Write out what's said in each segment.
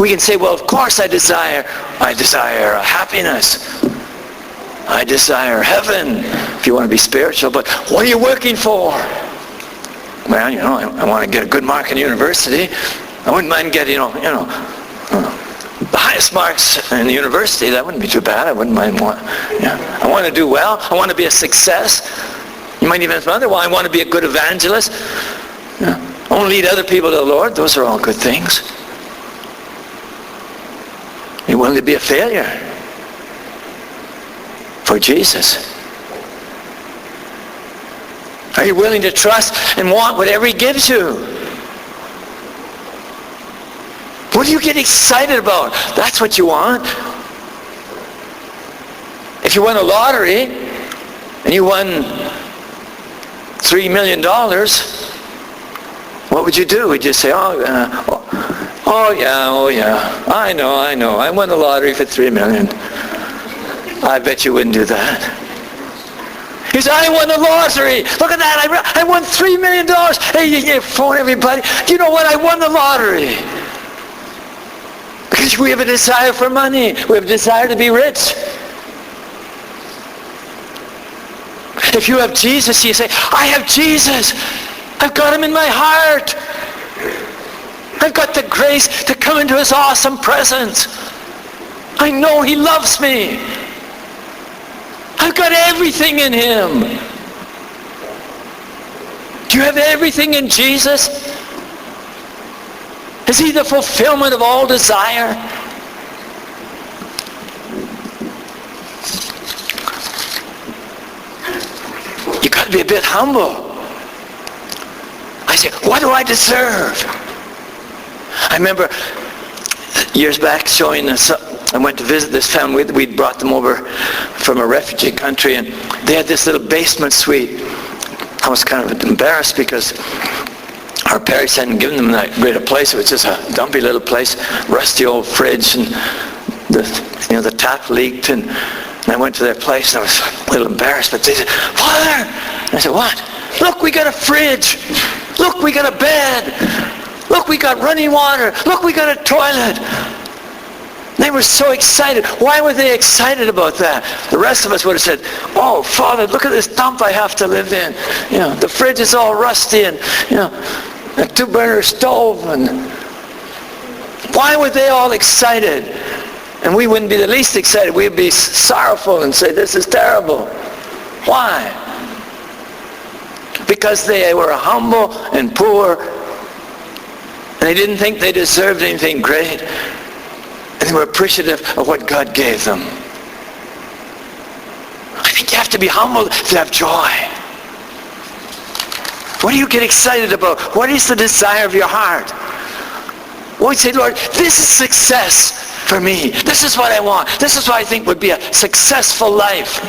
We can say, well, of course I desire happiness. I desire heaven, if you want to be spiritual, but what are you working for? Well, I want to get a good mark in university. I wouldn't mind getting, the highest marks in the university. That wouldn't be too bad. I wouldn't mind. I want to do well. I want to be a success. You might even ask another, well, I want to be a good evangelist. I want to lead other people to the Lord. Those are all good things. You're willing to be a failure for Jesus? Are you willing to trust and want whatever he gives you? What do you get excited about? That's what you want. If you won a lottery and you won $3 million, what would you do? Would you say, oh yeah, I know, I won the lottery for $3 million. I bet you wouldn't do that. He said, I won the lottery. Look at that, I won $3 million. Hey, you phone everybody. Do you know what? I won the lottery. Because we have a desire for money. We have a desire to be rich. If you have Jesus, you say, I have Jesus. I've got him in my heart. I've got the grace to come into his awesome presence. I know he loves me. I've got everything in him. Do you have everything in Jesus? Is he the fulfillment of all desire? You've got to be a bit humble. I say, what do I deserve? I remember years back showing us, I went to visit this family. We'd brought them over from a refugee country, and they had this little basement suite. I was kind of embarrassed because our parents hadn't given them that great a place. It was just a dumpy little place, rusty old fridge, and the tap leaked. And I went to their place, and I was a little embarrassed. But they said, Father! And I said, what? Look, we got a fridge. Look, we got a bed. Look, we got running water. Look, we got a toilet. They were so excited. Why were they excited about that? The rest of us would have said, oh, Father, look at this dump I have to live in. The fridge is all rusty, and, a two-burner stove. And why were they all excited? And we wouldn't be the least excited. We'd be sorrowful and say, this is terrible. Why? Because they were humble and poor, and they didn't think they deserved anything great. And they were appreciative of what God gave them. I think you have to be humble to have joy. What do you get excited about? What is the desire of your heart? Well, you say, Lord, this is success for me. This is what I want. This is what I think would be a successful life.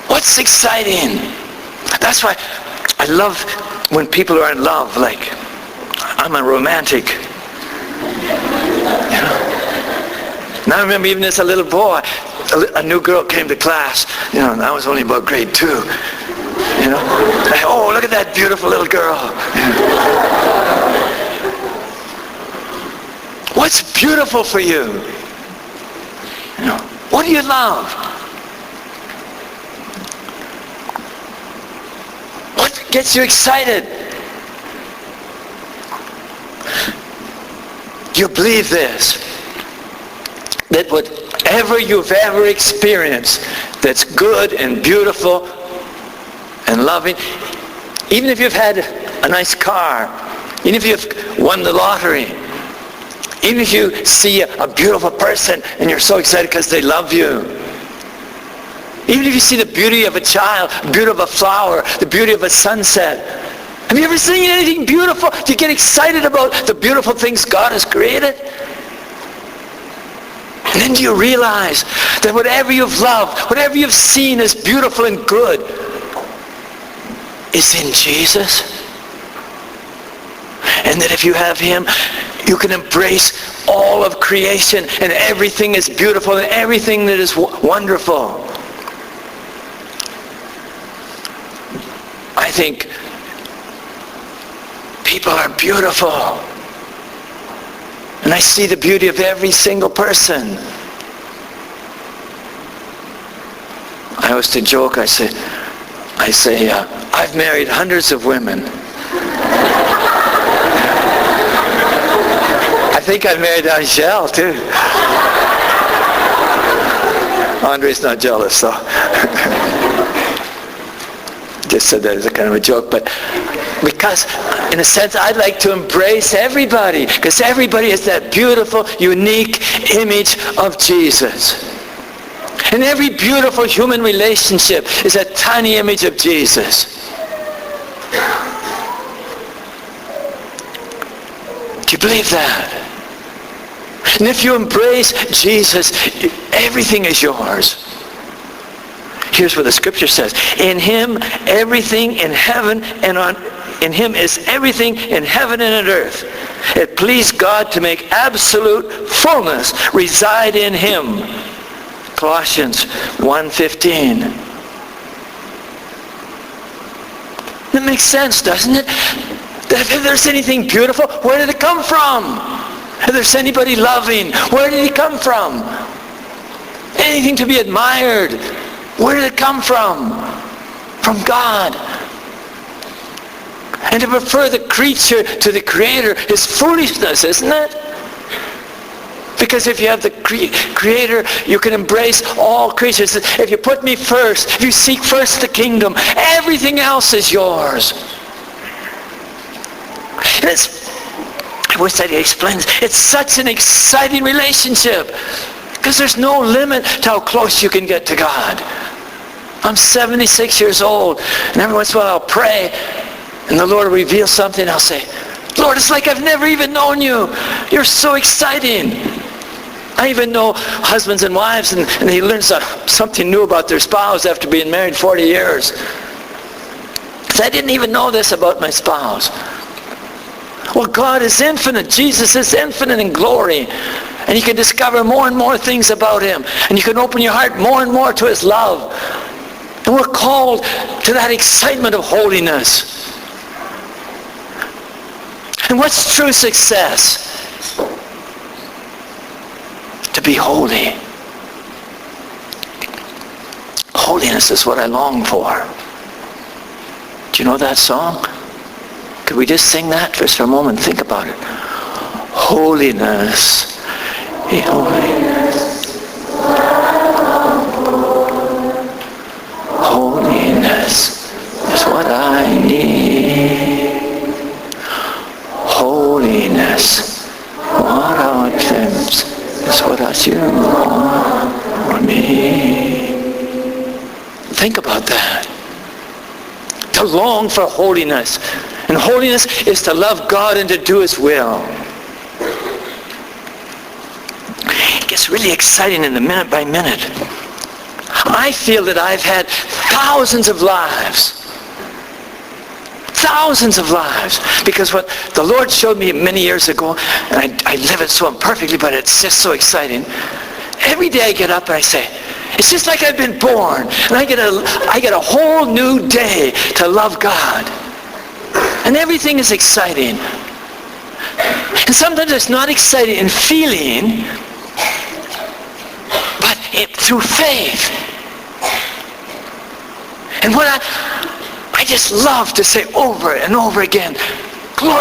What's exciting? That's why I love when people are in love. Like, I'm a romantic. Now I remember even as a little boy, a new girl came to class. And I was only about grade 2. Oh, look at that beautiful little girl. What's beautiful for you? What do you love? What gets you excited? You believe this, that whatever you've ever experienced that's good and beautiful and loving, even if you've had a nice car, even if you've won the lottery, even if you see a beautiful person and you're so excited because they love you, even if you see the beauty of a child, the beauty of a flower, the beauty of a sunset. Have you ever seen anything beautiful? Do you get excited about the beautiful things God has created? And then do you realize that whatever you've loved, whatever you've seen as beautiful and good is in Jesus? And that if you have him, you can embrace all of creation, and everything is beautiful and everything that is wonderful. I think people are beautiful. And I see the beauty of every single person. I used to joke, I say, I've married hundreds of women. I think I married Angel too. Andre's not jealous, so. Just said that as a kind of a joke, but because in a sense I'd like to embrace everybody, because everybody is that beautiful, unique image of Jesus. And every beautiful human relationship is a tiny image of Jesus. Do you believe that? And if you embrace Jesus, everything is yours. Here's what the scripture says. In him, everything in heaven and in him is everything in heaven and on earth. It pleased God to make absolute fullness reside in him. Colossians 1:15. That makes sense, doesn't it? That if there's anything beautiful, where did it come from? If there's anybody loving, where did he come from? Anything to be admired, where did it come from? From God. And to prefer the creature to the Creator is foolishness, isn't it? Because if you have the Creator, you can embrace all creatures. If you put me first, if you seek first the kingdom, everything else is yours. And I wish I could explain this. It's such an exciting relationship because there's no limit to how close you can get to God. I'm 76 years old, and every once in a while I'll pray, and the Lord will reveal something. I'll say, Lord, it's like I've never even known you. You're so exciting. I even know husbands and wives, and they learn something new about their spouse after being married 40 years. So I didn't even know this about my spouse. Well, God is infinite. Jesus is infinite in glory. And you can discover more and more things about him. And you can open your heart more and more to his love. And we're called to that excitement of holiness. And what's true success? To be holy. Holiness is what I long for. Do you know that song? Could we just sing that just for a moment? Think about it. Holiness. Holiness. Holiness is what I need. Holiness. What our dreams is what I do for me. Think about that. To long for holiness. And holiness is to love God and to do his will. It gets really exciting in the minute by minute. I feel that I've had thousands of lives. Thousands of lives. Because what the Lord showed me many years ago, and I live it so imperfectly, but it's just so exciting. Every day I get up and I say, it's just like I've been born. And I get a whole new day to love God. And everything is exciting. And sometimes it's not exciting in feeling, but through faith. And what I just love to say over and over again,